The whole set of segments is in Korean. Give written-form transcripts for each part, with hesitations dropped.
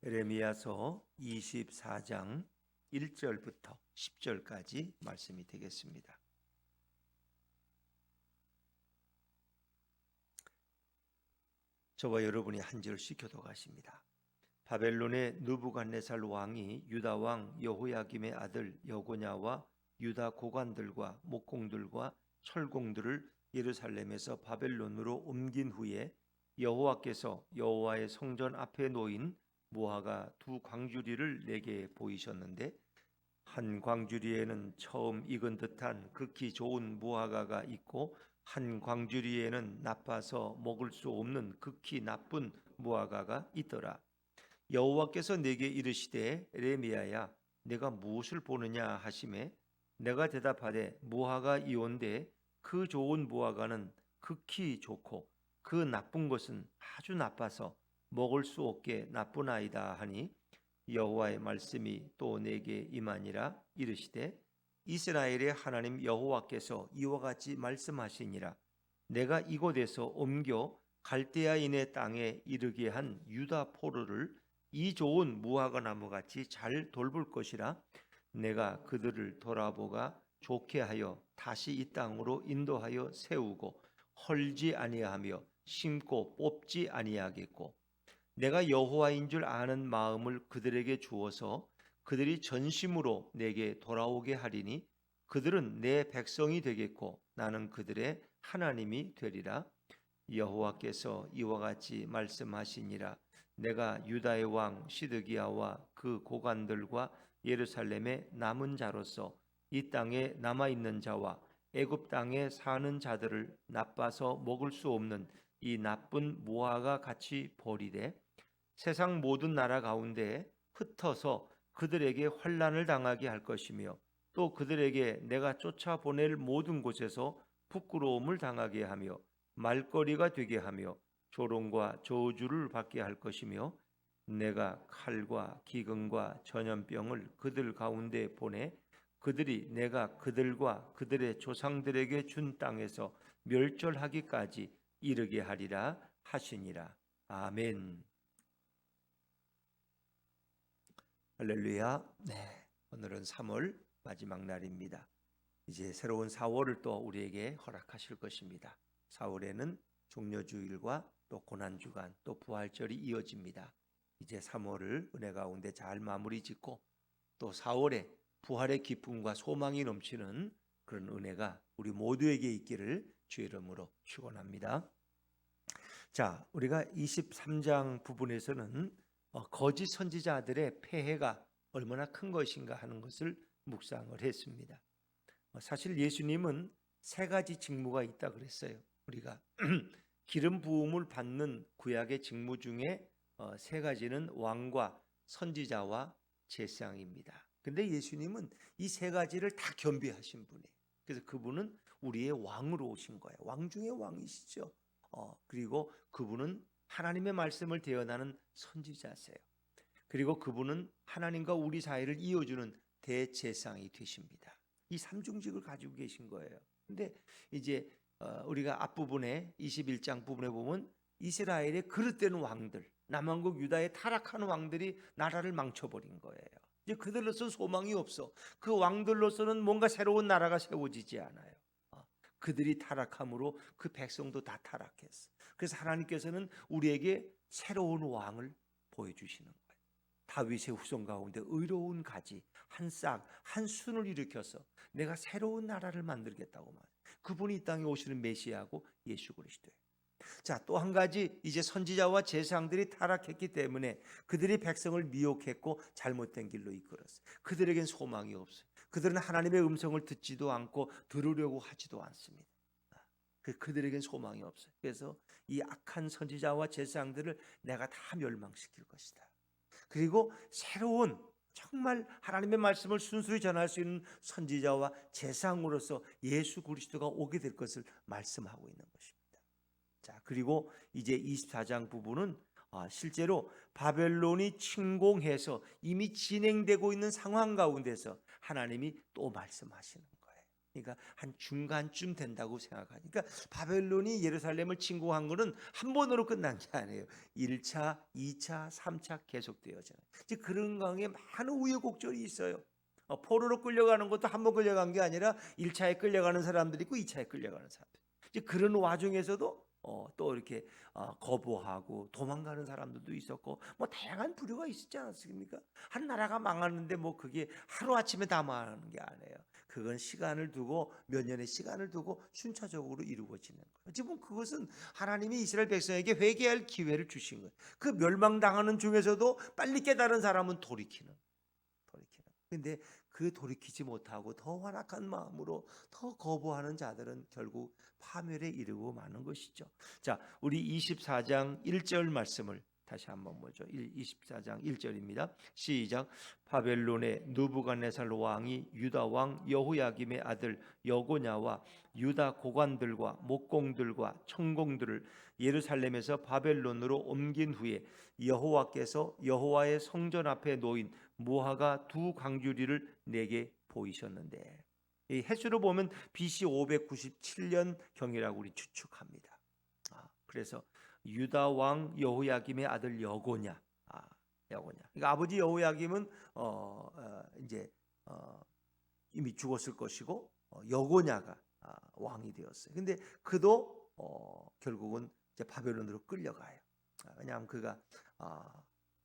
에레미야서 24장 1절부터 10절까지 말씀이 되겠습니다. 저와 여러분이 한 절씩 교독하십니다. 바벨론의 느부갓네살 왕이 유다 왕 여호야김의 아들 여고냐와 유다 고관들과 목공들과 철공들을 예루살렘에서 바벨론으로 옮긴 후에 여호와께서 여호와의 성전 앞에 놓인 무화과 두 광주리를 내게 보이셨는데 한 광주리에는 처음 익은 듯한 극히 좋은 무화과가 있고 한 광주리에는 나빠서 먹을 수 없는 극히 나쁜 무화과가 있더라. 여호와께서 내게 이르시되 에레미야야 내가 무엇을 보느냐 하시매 내가 대답하되 무화과이온데 그 좋은 무화과는 극히 좋고 그 나쁜 것은 아주 나빠서 먹을 수 없게 나쁘나이다 하니 여호와의 말씀이 또 내게 임하니라. 이르시되 이스라엘의 하나님 여호와께서 이와 같이 말씀하시니라. 내가 이곳에서 옮겨 갈대아인의 땅에 이르게 한 유다 포로를 이 좋은 무화과 나무같이 잘 돌볼 것이라. 내가 그들을 돌아보가 좋게 하여 다시 이 땅으로 인도하여 세우고 헐지 아니하며 심고 뽑지 아니하겠고 내가 여호와인 줄 아는 마음을 그들에게 주어서 그들이 전심으로 내게 돌아오게 하리니 그들은 내 백성이 되겠고 나는 그들의 하나님이 되리라. 여호와께서 이와 같이 말씀하시니라. 내가 유다의 왕 시드기야와 그 고관들과 예루살렘의 남은 자로서 이 땅에 남아 있는 자와 애굽 땅에 사는 자들을 나빠서 먹을 수 없는 이 나쁜 무화과 같이 버리되 세상 모든 나라 가운데 흩어서 그들에게 환난을 당하게 할 것이며 또 그들에게 내가 쫓아보낼 모든 곳에서 부끄러움을 당하게 하며 말거리가 되게 하며 조롱과 저주를 받게 할 것이며 내가 칼과 기근과 전염병을 그들 가운데 보내 그들이 내가 그들과 그들의 조상들에게 준 땅에서 멸절하기까지 이르게 하리라 하시니라. 아멘. 할렐루야. 네, 오늘은 3월 마지막 날입니다. 이제 새로운 4월을 또 우리에게 허락하실 것입니다. 4월에는 종려주일과 또 고난주간 또 부활절이 이어집니다. 이제 3월을 은혜 가운데 잘 마무리 짓고 또 4월에 부활의 기쁨과 소망이 넘치는 그런 은혜가 우리 모두에게 있기를 주의 이름으로 축원합니다. 자, 우리가 23장 부분에서는 거짓 선지자들의 폐해가 얼마나 큰 것인가 하는 것을 묵상을 했습니다. 사실 예수님은 세 가지 직무가 있다 그랬어요. 우리가 기름 부음을 받는 구약의 직무 중에 세 가지는 왕과 선지자와 제사장입니다. 근데 예수님은 이 세 가지를 다 겸비하신 분이에요. 그래서 그분은 우리의 왕으로 오신 거예요. 왕 중의 왕이시죠. 그리고 그분은 하나님의 말씀을 대언하는 선지자세요. 그리고 그분은 하나님과 우리 사이를 이어주는 대제사장이 되십니다. 이 삼중직을 가지고 계신 거예요. 근데 이제 우리가 앞부분에 21장 부분에 보면 이스라엘의 그릇된 왕들, 남왕국 유다의 타락한 왕들이 나라를 망쳐버린 거예요. 이제 그들로서 소망이 없어. 그 왕들로서는 뭔가 새로운 나라가 세워지지 않아요. 그들이 타락함으로 그 백성도 다 타락했어. 그래서 하나님께서는 우리에게 새로운 왕을 보여주시는 거예요. 다윗의 후손 가운데 의로운 가지 한 싹, 한 순을 일으켜서 내가 새로운 나라를 만들겠다고 말해요. 그분이 이 땅에 오시는 메시아고 예수 그리스도예요. 자, 또 한 가지 이제 선지자와 제사장들이 타락했기 때문에 그들이 백성을 미혹했고 잘못된 길로 이끌었어요. 그들에겐 소망이 없어요. 그들은 하나님의 음성을 듣지도 않고 들으려고 하지도 않습니다. 그들에겐 소망이 없어요. 그래서 이 악한 선지자와 제사장들을 내가 다 멸망시킬 것이다. 그리고 새로운 정말 하나님의 말씀을 순수히 전할 수 있는 선지자와 제사장으로서 예수 그리스도가 오게 될 것을 말씀하고 있는 것입니다. 자, 그리고 이제 24장 부분은 실제로 바벨론이 침공해서 이미 진행되고 있는 상황 가운데서 하나님이 또 말씀하시는 거예요. 그러니까 한 중간쯤 된다고 생각하니까, 그러니까 바벨론이 예루살렘을 침공한 거는 한 번으로 끝난 게 아니에요. 1차, 2차, 3차 계속 되어져요. 이제 그런 강에 많은 우여곡절이 있어요. 포로로 끌려가는 것도 한 번 끌려간 게 아니라 1차에 끌려가는 사람들이 있고 2차에 끌려가는 사람들. 이제 그런 와중에서도 또 이렇게 거부하고 도망가는 사람들도 있었고, 뭐 다양한 부류가 있었지 않습니까? 한 나라가 망하는데 뭐 그게 하루 아침에 다 망하는 게 아니에요. 그건 시간을 두고, 몇 년의 시간을 두고 순차적으로 이루어지는 거예요. 지금 그것은 하나님이 이스라엘 백성에게 회개할 기회를 주신 거예요. 그 멸망당하는 중에서도 빨리 깨달은 사람은 돌이키는. 근데 그 돌이키지 못하고 더 완악한 마음으로 더 거부하는 자들은 결국 파멸에 이르고 마는 것이죠. 자, 우리 24장 1절 말씀을 다시 한번 보죠. 24장 1절입니다. 시작. 바벨론의 느부갓네살 왕이 유다 왕 여호야김의 아들 여고냐와 유다 고관들과 목공들과 청공들을 예루살렘에서 바벨론으로 옮긴 후에 여호와께서 여호와의 성전 앞에 놓인 무화과 두 광주리를 내게 보이셨는데, 이 해수로 보면 BC 597년 경이라고 우리 추측합니다. 그래서 유다 왕 여호야김의 아들 여고냐, 여고냐. 그러니까 아버지 여호야김은 이제 이미 죽었을 것이고, 여고냐가 왕이 되었어요. 근데 그도 결국은 이제 바벨론으로 끌려가요. 왜냐하면 그가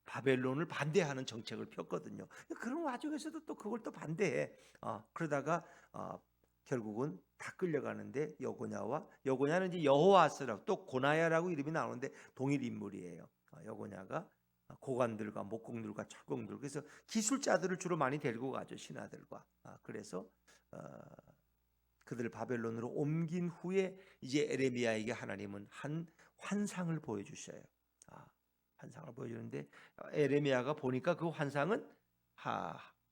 바벨론을 반대하는 정책을 폈거든요. 그런 와중에서도 또 그걸 또 반대해. 그러다가 결국은 다 끌려가는데, 여고냐는 이제 여호아스라고, 또 고나야라고 이름이 나오는데 동일 인물이에요. 여고냐가 고관들과 목공들과 철공들, 그래서 기술자들을 주로 많이 데리고 가죠, 신하들과. 그래서 그들을 바벨론으로 옮긴 후에 이제 에레미야에게 하나님은 한 환상을 보여주셔요. 환상을 보여주는데, 에레미야가 보니까 그 환상은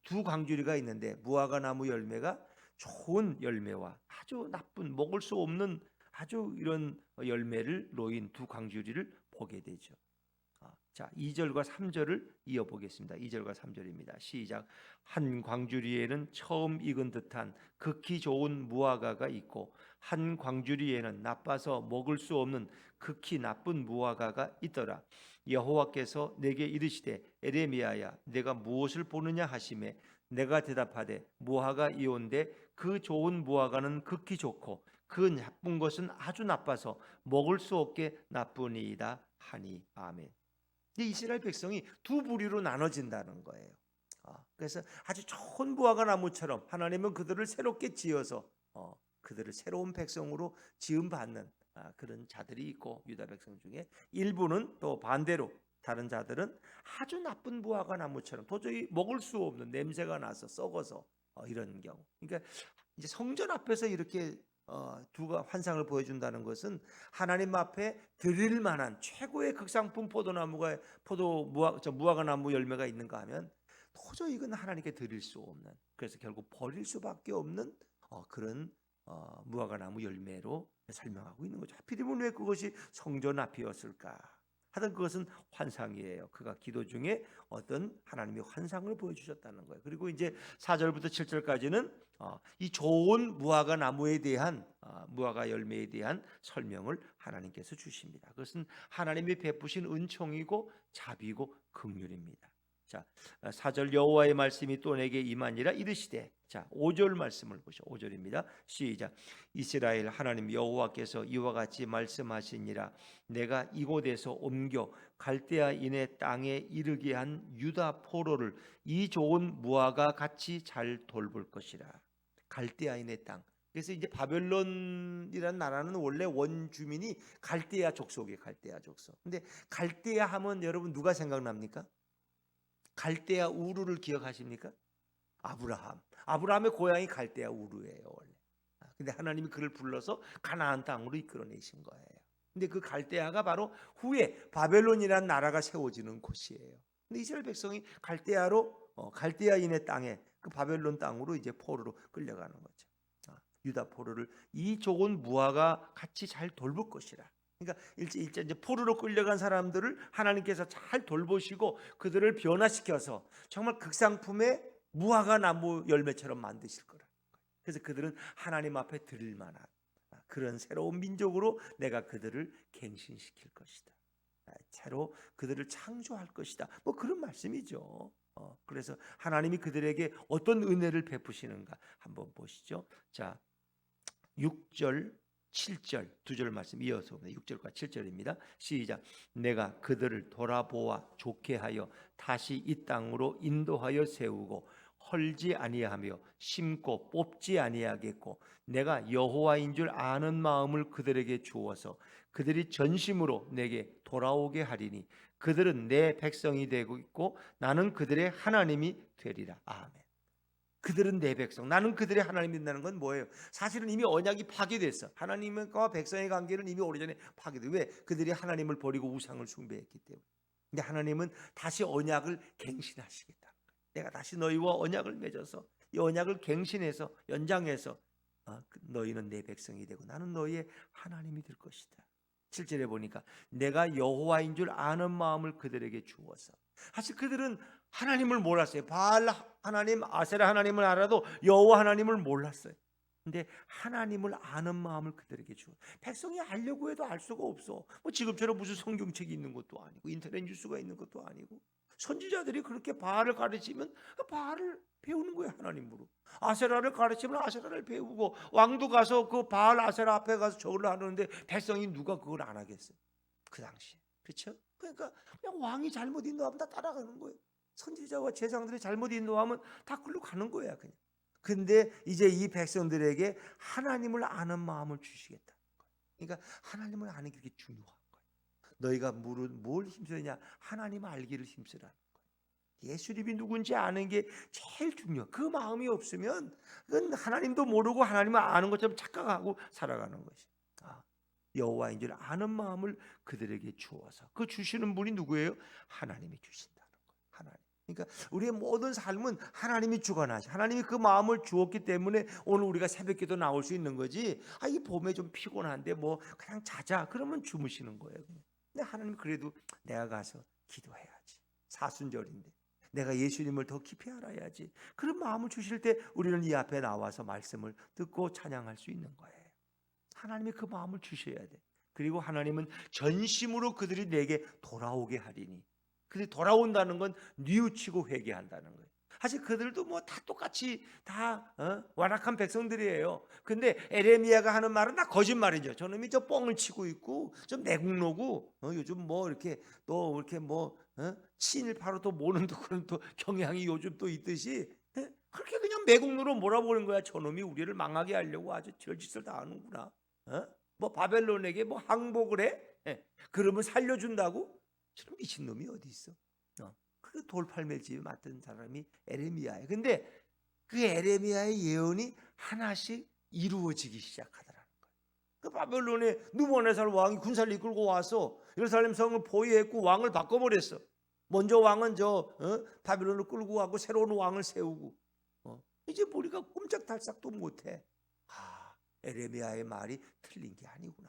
두 광주리가 있는데 무화과 나무 열매가 좋은 열매와 아주 나쁜, 먹을 수 없는 아주 이런 열매를 놓인 두 광주리를 보게 되죠. 자, 2절과 3절을 이어보겠습니다. 2절과 3절입니다. 시작. 한 광주리에는 처음 익은 듯한 극히 좋은 무화과가 있고, 한 광주리에는 나빠서 먹을 수 없는 극히 나쁜 무화과가 있더라. 여호와께서 내게 이르시되, 에레미야야, 내가 무엇을 보느냐 하시매, 내가 대답하되, 무화과 이온데 그 좋은 무화과는 극히 좋고 그 나쁜 것은 아주 나빠서 먹을 수 없게 나쁘니이다 하니. 아멘. 이스라엘 백성이 두 부류로 나눠진다는 거예요. 그래서 아주 좋은 무화과 나무처럼 하나님은 그들을 새롭게 지어서 그들을 새로운 백성으로 지음 받는 그런 자들이 있고, 유다 백성 중에 일부는 또 반대로, 다른 자들은 아주 나쁜 무화과 나무처럼 도저히 먹을 수 없는, 냄새가 나서 썩어서 이런 경우. 그러니까 이제 성전 앞에서 이렇게 두 환상을 보여준다는 것은 하나님 앞에 드릴 만한 최고의 극상품 무화과 나무 열매가 있는가 하면 도저히 이건 하나님께 드릴 수 없는, 그래서 결국 버릴 수밖에 없는 그런 무화과 나무 열매로 설명하고 있는 거죠. 하필이면 왜 그것이 성전 앞이었을까? 하여튼 그것은 환상이에요. 그가 기도 중에 어떤 하나님의 환상을 보여주셨다는 거예요. 그리고 이제 4절부터 7절까지는 이 좋은 무화과 나무에 대한, 무화과 열매에 대한 설명을 하나님께서 주십니다. 그것은 하나님이 베푸신 은총이고 자비고 긍휼입니다. 자, 4절 여호와의 말씀이 또 내게 임하니라 이르시되. 자, 5절 말씀을 보시죠. 5절입니다. 시작. 이스라엘 하나님 여호와께서 이와 같이 말씀하시니라. 내가 이곳에서 옮겨 갈대아인의 땅에 이르게 한 유다 포로를 이 좋은 무화과 같이 잘 돌볼 것이라. 갈대아인의 땅. 그래서 이제 바벨론이라는 나라는 원래 원주민이 갈대아 족속이에요. 갈대아 족속. 근데 갈대아 하면 여러분 누가 생각납니까? 갈대아 우르를 기억하십니까? 아브라함의 고향이 갈대아 우르예요, 원래. 근데 하나님이 그를 불러서 가나안 땅으로 이끌어내신 거예요. 근데 그 갈대아가 바로 후에 바벨론이라는 나라가 세워지는 곳이에요. 근데 이스라엘 백성이 갈대아인의 땅에, 그 바벨론 땅으로 이제 포로로 끌려가는 거죠. 유다 포로를 이 좋은 무화과 같이 잘 돌볼 것이라. 그러니까 이제 포로로 끌려간 사람들을 하나님께서 잘 돌보시고 그들을 변화시켜서 정말 극상품의 무화과 나무 열매처럼 만드실 거라. 그래서 그들은 하나님 앞에 드릴 만한 그런 새로운 민족으로 내가 그들을 갱신시킬 것이다. 새로 그들을 창조할 것이다. 뭐 그런 말씀이죠. 그래서 하나님이 그들에게 어떤 은혜를 베푸시는가 한번 보시죠. 자, 6절 7절 두 절 말씀 이어서 6절과 7절입니다. 시작. 내가 그들을 돌아보아 좋게 하여 다시 이 땅으로 인도하여 세우고 헐지 아니하며 심고 뽑지 아니하겠고 내가 여호와인 줄 아는 마음을 그들에게 주어서 그들이 전심으로 내게 돌아오게 하리니 그들은 내 백성이 되고 있고 나는 그들의 하나님이 되리라. 아멘. 그들은 내 백성, 나는 그들의 하나님이 된다는 건 뭐예요? 사실은 이미 언약이 파괴됐어. 하나님과 백성의 관계는 이미 오래전에 파괴돼. 왜? 그들이 하나님을 버리고 우상을 숭배했기 때문에. 근데 하나님은 다시 언약을 갱신하시겠다. 내가 다시 너희와 언약을 맺어서 이 언약을 갱신해서 연장해서 너희는 내 백성이 되고 나는 너희의 하나님이 될 것이다. 7절에 보니까 내가 여호와인 줄 아는 마음을 그들에게 주어서. 사실 그들은 하나님을 몰랐어요. 바알 하나님, 아세라 하나님을 알아도 여호와 하나님을 몰랐어요. 근데 하나님을 아는 마음을 그들에게 주어. 백성이 알려고 해도 알 수가 없어. 뭐 지금처럼 무슨 성경책이 있는 것도 아니고 인터넷 뉴스가 있는 것도 아니고 선지자들이 그렇게 바알을 가르치면 그 바알을 배우는 거예요. 하나님으로. 아세라를 가르치면 아세라를 배우고 왕도 가서 그 바알 아세라 앞에 가서 절을 하는데 백성이 누가 그걸 안 하겠어요? 그 당시에. 그렇죠? 그러니까 그냥 왕이 잘못 인도하면 다 따라가는 거예요. 선지자와 제사장들이 잘못 인도하면 다 그걸로 가는 거야 그냥. 근데 이제 이 백성들에게 하나님을 아는 마음을 주시겠다. 그러니까 하나님을 아는 게 중요한 거예요. 너희가 뭘 힘쓰냐? 하나님 알기를 힘쓰라는 거예요. 예수님이 누군지 아는 게 제일 중요해요. 그 마음이 없으면 그건 하나님도 모르고 하나님을 아는 것처럼 착각하고 살아가는 것이. 여호와인 줄 아는 마음을 그들에게 주어서 그 주시는 분이 누구예요? 하나님이 주신다는 거예요. 하나님. 그러니까 우리의 모든 삶은 하나님이 주관하시. 하나님이 그 마음을 주었기 때문에 오늘 우리가 새벽기도 나올 수 있는 거지. 이 봄에 좀 피곤한데 뭐 그냥 자자. 그러면 주무시는 거예요. 근데 하나님 그래도 내가 가서 기도해야지. 사순절인데 내가 예수님을 더 깊이 알아야지. 그런 마음을 주실 때 우리는 이 앞에 나와서 말씀을 듣고 찬양할 수 있는 거예요. 하나님이 그 마음을 주셔야 돼. 그리고 하나님은 전심으로 그들이 내게 돌아오게 하리니. 그들이 돌아온다는 건 뉘우치고 회개한다는 거예요. 사실 그들도 뭐 다 똑같이 다 완악한 백성들이에요. 근데 에레미야가 하는 말은 다 거짓말이죠. 저놈이 저 뻥을 치고 있고 좀 내국노고 요즘 뭐 이렇게 또 이렇게 뭐 친일파로 또 모는 또 그런 또 경향이 요즘 또 있듯이 그렇게 그냥 매국노로 몰아보는 거야. 저놈이 우리를 망하게 하려고 아주 별짓을 다 하는구나. 뭐 바벨론에게 뭐 항복을 해? 그러면 살려준다고? 저런 미친놈이 어디 있어? 그 돌팔매집에 맡은 사람이 에레미야예요. 근데 그 에레미야의 예언이 하나씩 이루어지기 시작하더라는 거예요. 그 바벨론의 느부갓네살 왕이 군사를 이끌고 와서 예루살렘 성을 포위했고 왕을 바꿔버렸어. 먼저 왕은 바벨론을 끌고 가고 새로운 왕을 세우고 이제 우리가 꼼짝달싹도 못해. 에레미야의 말이 틀린 게 아니구나.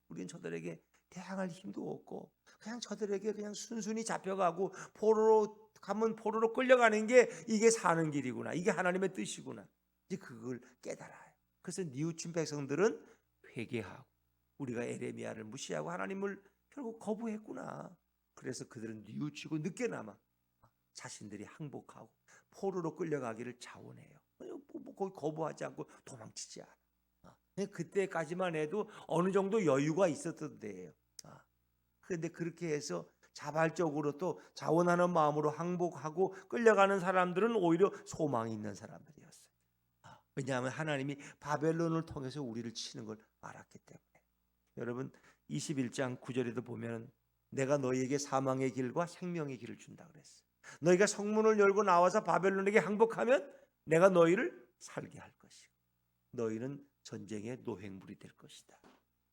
우리는 저들에게 대항할 힘도 없고 그냥 저들에게 그냥 순순히 잡혀가고 포로로 가면 포로로 끌려가는 게 이게 사는 길이구나. 이게 하나님의 뜻이구나. 이제 그걸 깨달아요. 그래서 뉘우친 백성들은 회개하고 우리가 에레미야를 무시하고 하나님을 결국 거부했구나. 그래서 그들은 뉘우치고 늦게나마 자신들이 항복하고 포로로 끌려가기를 자원해요. 거기 거부하지 않고 도망치지 않아. 그때까지만 해도 어느 정도 여유가 있었던 데예요. 그런데 그렇게 해서 자발적으로 또 자원하는 마음으로 항복하고 끌려가는 사람들은 오히려 소망이 있는 사람들이었어요. 왜냐하면 하나님이 바벨론을 통해서 우리를 치는 걸 알았기 때문에. 여러분 21장 9절에도 보면 내가 너희에게 사망의 길과 생명의 길을 준다 그랬어요. 너희가 성문을 열고 나와서 바벨론에게 항복하면 내가 너희를 살게 할 것이고 너희는 전쟁의 노획물이 될 것이다.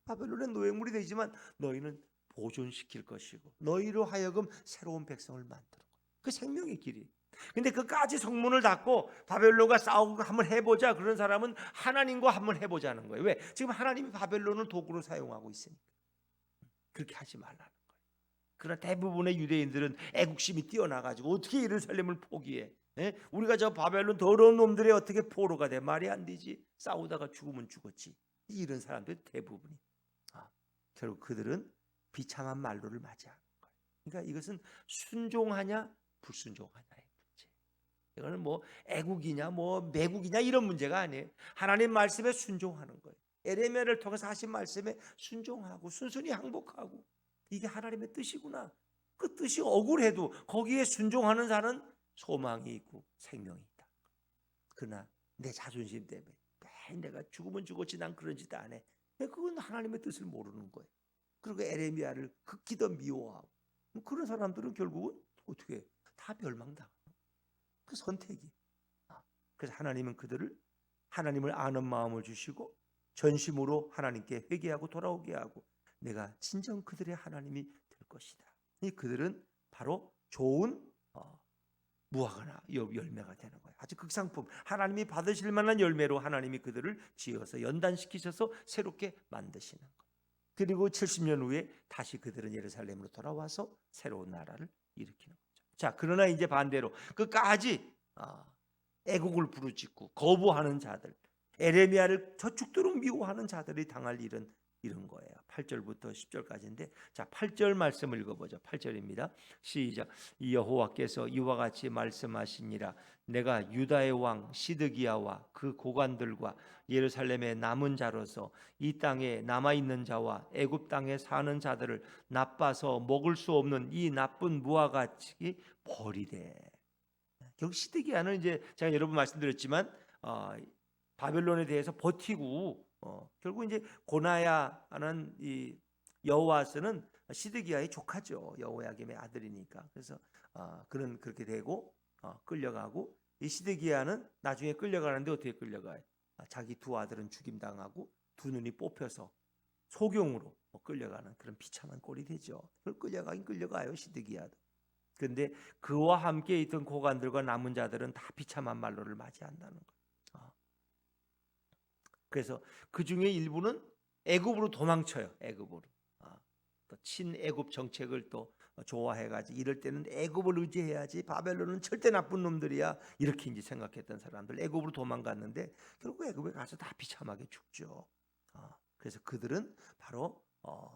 바벨론의 노획물이 되지만 너희는 보존시킬 것이고 너희로 하여금 새로운 백성을 만들어. 그 생명의 길이. 근데 그까지 성문을 닫고 바벨론과 싸우고 한번 해보자. 그런 사람은 하나님과 한번 해보자는 거예요. 왜? 지금 하나님이 바벨론을 도구로 사용하고 있으니까. 그렇게 하지 말라는 거예요. 그러나 대부분의 유대인들은 애국심이 뛰어나가지고 어떻게 예루살렘을 포기해? 예? 우리가 저 바벨론 더러운 놈들이 어떻게 포로가 돼? 말이 안 되지. 싸우다가 죽으면 죽었지. 이런 사람들 대부분이. 결국 그들은 비참한 말로를 맞이하는 거예요. 그러니까 이것은 순종하냐 불순종하냐의 문제. 이거는 뭐 애국이냐 뭐 매국이냐 이런 문제가 아니에요. 하나님 말씀에 순종하는 거예요. 에레미야를 통해서 하신 말씀에 순종하고 순순히 항복하고, 이게 하나님의 뜻이구나. 그 뜻이 억울해도 거기에 순종하는 자는 소망이 있고 생명이 있다. 그러나 내 자존심 때문에 내가 죽으면 죽었지 난 그런 짓 안 해. 그건 하나님의 뜻을 모르는 거예요. 그리고 에레미야를 극히 더 미워하고, 그런 사람들은 결국은 어떻게 다 멸망당하는 그 선택이. 그래서 하나님은 그들을 하나님을 아는 마음을 주시고 전심으로 하나님께 회개하고 돌아오게 하고 내가 진정 그들의 하나님이 될 것이다. 이 그들은 바로 좋은 무화과나 열매가 되는 거예요. 아주 극상품, 하나님이 받으실 만한 열매로 하나님이 그들을 지어서 연단시키셔서 새롭게 만드시는 거예요. 그리고 70년 후에 다시 그들은 예루살렘으로 돌아와서 새로운 나라를 일으키는 거죠. 자, 그러나 이제 반대로 끝까지 애국을 부르짖고 거부하는 자들, 에레미야를 저 죽도록 미워하는 자들이 당할 일은 이런 거예요. 8절부터 10절까지인데, 자 8절 말씀을 읽어보죠. 8절입니다. 시작. 여호와께서 이와 같이 말씀하시니라. 내가 유다의 왕 시드기야와 그 고관들과 예루살렘의 남은 자로서 이 땅에 남아있는 자와 애굽 땅에 사는 자들을 나빠서 먹을 수 없는 이 나쁜 무화과같이 버리되. 결국 시드기야는 이제 제가 여러 번 말씀드렸지만 바벨론에 대해서 버티고 결국 이제 고나야 하는 이 여호아스는 시드기야의 조카죠. 여호야김의 아들이니까. 그래서 그는 그렇게 되고 끌려가고, 이 시드기야는 나중에 끌려가는데 어떻게 끌려가요? 자기 두 아들은 죽임당하고 두 눈이 뽑혀서 소경으로 끌려가는 그런 비참한 꼴이 되죠. 그걸 끌려가긴 끌려가요, 시드기야도. 그런데 그와 함께 있던 고관들과 남은 자들은 다 비참한 말로를 맞이한다는 거예요. 그래서 그 중에 일부는 애굽으로 도망쳐요. 애굽으로. 또 친애굽 정책을 또 좋아해가지고 이럴 때는 애굽을 의지해야지, 바벨론은 절대 나쁜 놈들이야, 이렇게 이제 생각했던 사람들 애굽으로 도망갔는데 결국 애굽에 가서 다 비참하게 죽죠. 그래서 그들은 바로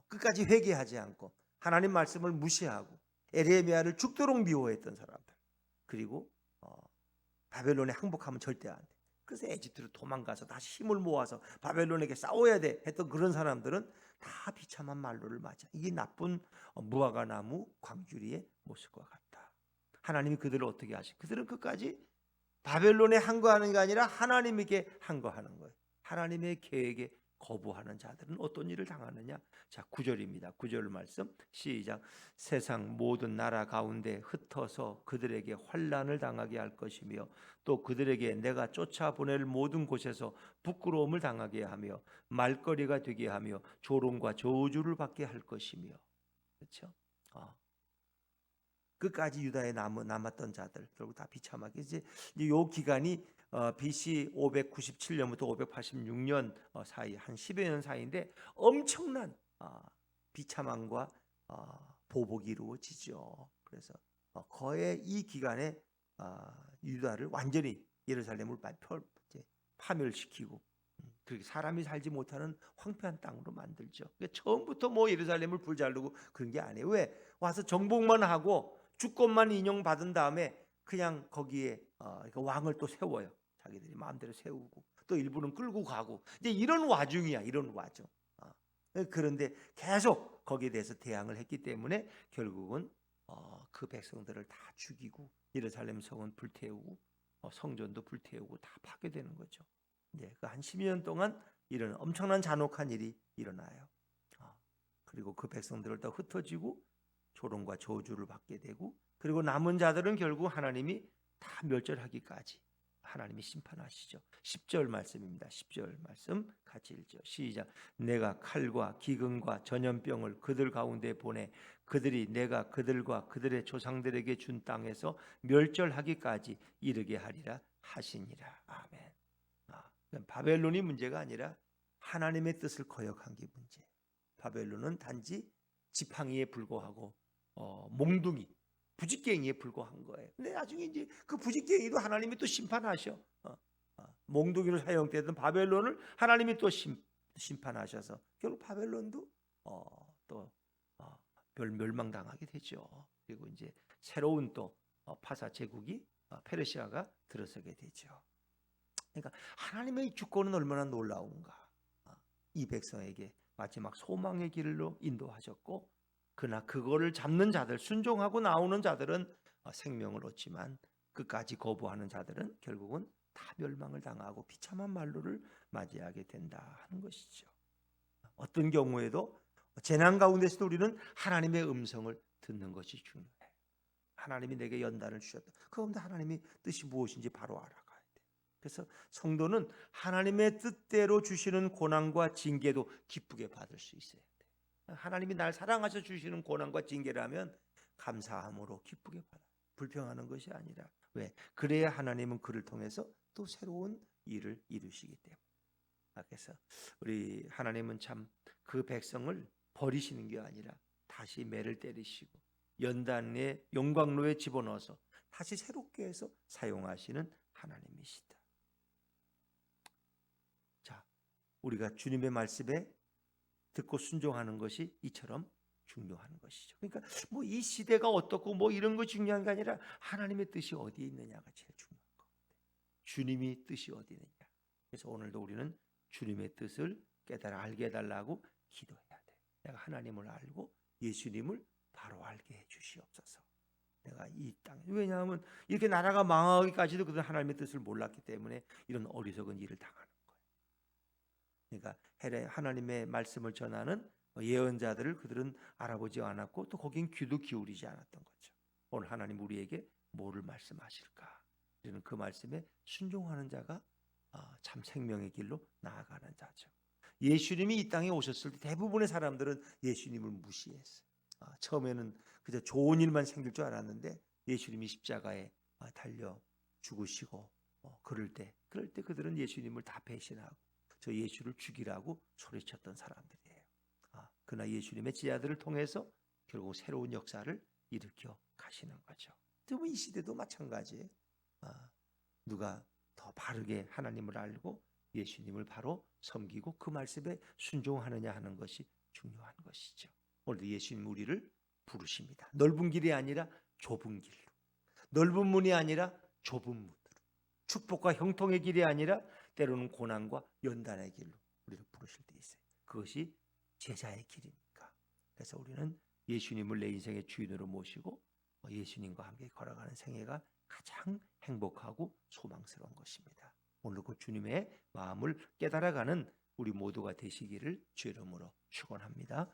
끝까지 회개하지 않고 하나님 말씀을 무시하고 에레미야를 죽도록 미워했던 사람들, 그리고 바벨론에 항복하면 절대 안 돼. 그래서 에집트로 도망가서 다시 힘을 모아서 바벨론에게 싸워야 돼 했던 그런 사람들은 다 비참한 말로를 맞아. 이게 나쁜 무화과 나무 광주리의 모습과 같다. 하나님이 그들을 어떻게 하시? 그들은 끝까지 바벨론에 항거하는 게 아니라 하나님에게 항거하는 거예요. 하나님의 계획에 거부하는 자들은 어떤 일을 당하느냐? 자, 9절입니다. 9절 말씀 시작. 세상 모든 나라 가운데 흩어서 그들에게 환난을 당하게 할 것이며 또 그들에게 내가 쫓아보낼 모든 곳에서 부끄러움을 당하게 하며 말거리가 되게 하며 조롱과 저주를 받게 할 것이며. 그렇죠? 끝까지 유다에 남았던 자들 결국 다 비참하게 이제 요 기간이 BC 597년부터 586년 사이 한 10여 년 사이인데 엄청난 비참함과 보복이 이루어지죠. 그래서 거의 이 기간에 유다를 완전히 예루살렘을 파멸시키고 그렇게 사람이 살지 못하는 황폐한 땅으로 만들죠. 그러니까 처음부터 뭐 예루살렘을 불자르고 그런 게 아니에요. 왜? 와서 정복만 하고 주권만 인용받은 다음에 그냥 거기에 왕을 또 세워요. 자기들이 마음대로 세우고 또 일부는 끌고 가고 이제 이런 와중이야. 이런 와중. 그런데 계속 거기에 대해서 대항을 했기 때문에 결국은 그 백성들을 다 죽이고 예루살렘 성은 불태우고 성전도 불태우고 다 파괴되는 거죠. 네, 한 12년 동안 이런 엄청난 잔혹한 일이 일어나요. 그리고 그 백성들을 더 흩어지고 조롱과 저주를 받게 되고, 그리고 남은 자들은 결국 하나님이 다 멸절하기까지 하나님이 심판하시죠. 10절 말씀입니다. 10절 말씀 같이 읽죠. 시작. 내가 칼과 기근과 전염병을 그들 가운데 보내 그들이 내가 그들과 그들의 조상들에게 준 땅에서 멸절하기까지 이르게 하리라 하시니라. 아멘. 바벨론이 문제가 아니라 하나님의 뜻을 거역한 게 문제예요. 바벨론은 단지 지팡이에 불과하고 몽둥이, 부직갱이에 불과한 거예요. 근데 나중에 이제 그 부직갱이도 하나님이 또 심판하셔. 몽둥이로 사용되던 바벨론을 하나님이 또 심판하셔서 결국 바벨론도 또 멸망당하게 되죠. 그리고 이제 새로운 또 파사 제국이 페르시아가 들어서게 되죠. 그러니까 하나님의 주권은 얼마나 놀라운가. 이 백성에게 마지막 소망의 길로 인도하셨고, 그러나 그거를 잡는 자들, 순종하고 나오는 자들은 생명을 얻지만 끝까지 거부하는 자들은 결국은 다 멸망을 당하고 비참한 말로를 맞이하게 된다 하는 것이죠. 어떤 경우에도 재난 가운데서도 우리는 하나님의 음성을 듣는 것이 중요해요. 하나님이 내게 연단을 주셨다. 그 가운데 하나님의 뜻이 무엇인지 바로 알아가야 돼. 그래서 성도는 하나님의 뜻대로 주시는 고난과 징계도 기쁘게 받을 수 있어야 돼. 하나님이 날 사랑하셔 주시는 고난과 징계라면 감사함으로 기쁘게 받아. 불평하는 것이 아니라. 왜? 그래야 하나님은 그를 통해서 또 새로운 일을 이루시기 때문에. 그래서 우리 하나님은 참 그 백성을 버리시는 게 아니라 다시 매를 때리시고 연단의 용광로에 집어넣어서 다시 새롭게 해서 사용하시는 하나님이시다. 자, 우리가 주님의 말씀에 듣고 순종하는 것이 이처럼 중요한 것이죠. 그러니까 뭐 이 시대가 어떻고 뭐 이런 거 중요한 게 아니라 하나님의 뜻이 어디에 있느냐가 제일 중요한 겁니다. 주님이 뜻이 어디 있느냐. 그래서 오늘도 우리는 주님의 뜻을 깨달아 알게 해달라고 기도해야 돼. 내가 하나님을 알고 예수님을 바로 알게 해 주시옵소서. 내가 이 땅에, 왜냐하면 이렇게 나라가 망하기까지도 그들은 하나님의 뜻을 몰랐기 때문에 이런 어리석은 일을 당하는 거예요. 그러니까 하나님의 말씀을 전하는 예언자들을 그들은 알아보지 않았고 또 거긴 귀도 기울이지 않았던 거죠. 오늘 하나님 우리에게 뭐를 말씀하실까? 우리는 그 말씀에 순종하는 자가 참 생명의 길로 나아가는 자죠. 예수님이 이 땅에 오셨을 때 대부분의 사람들은 예수님을 무시했어요. 처음에는 그저 좋은 일만 생길 줄 알았는데 예수님이 십자가에 달려 죽으시고 그럴 때 그들은 예수님을 다 배신하고 저 예수를 죽이라고 소리쳤던 사람들이에요. 그러나 예수님의 제자들을 통해서 결국 새로운 역사를 일으켜 가시는 거죠. 이 시대도 마찬가지예요. 누가 더 바르게 하나님을 알고 예수님을 바로 섬기고 그 말씀에 순종하느냐 하는 것이 중요한 것이죠. 오늘도 예수님 우리를 부르십니다. 넓은 길이 아니라 좁은 길로, 넓은 문이 아니라 좁은 문으로, 축복과 형통의 길이 아니라 때로는 고난과 연단의 길로 우리를 부르실 때 있어요. 그것이 제자의 길이니까. 그래서 우리는 예수님을 내 인생의 주인으로 모시고 예수님과 함께 걸어가는 생애가 가장 행복하고 소망스러운 것입니다. 오늘 그 주님의 마음을 깨달아가는 우리 모두가 되시기를 주의 이름으로 축원합니다.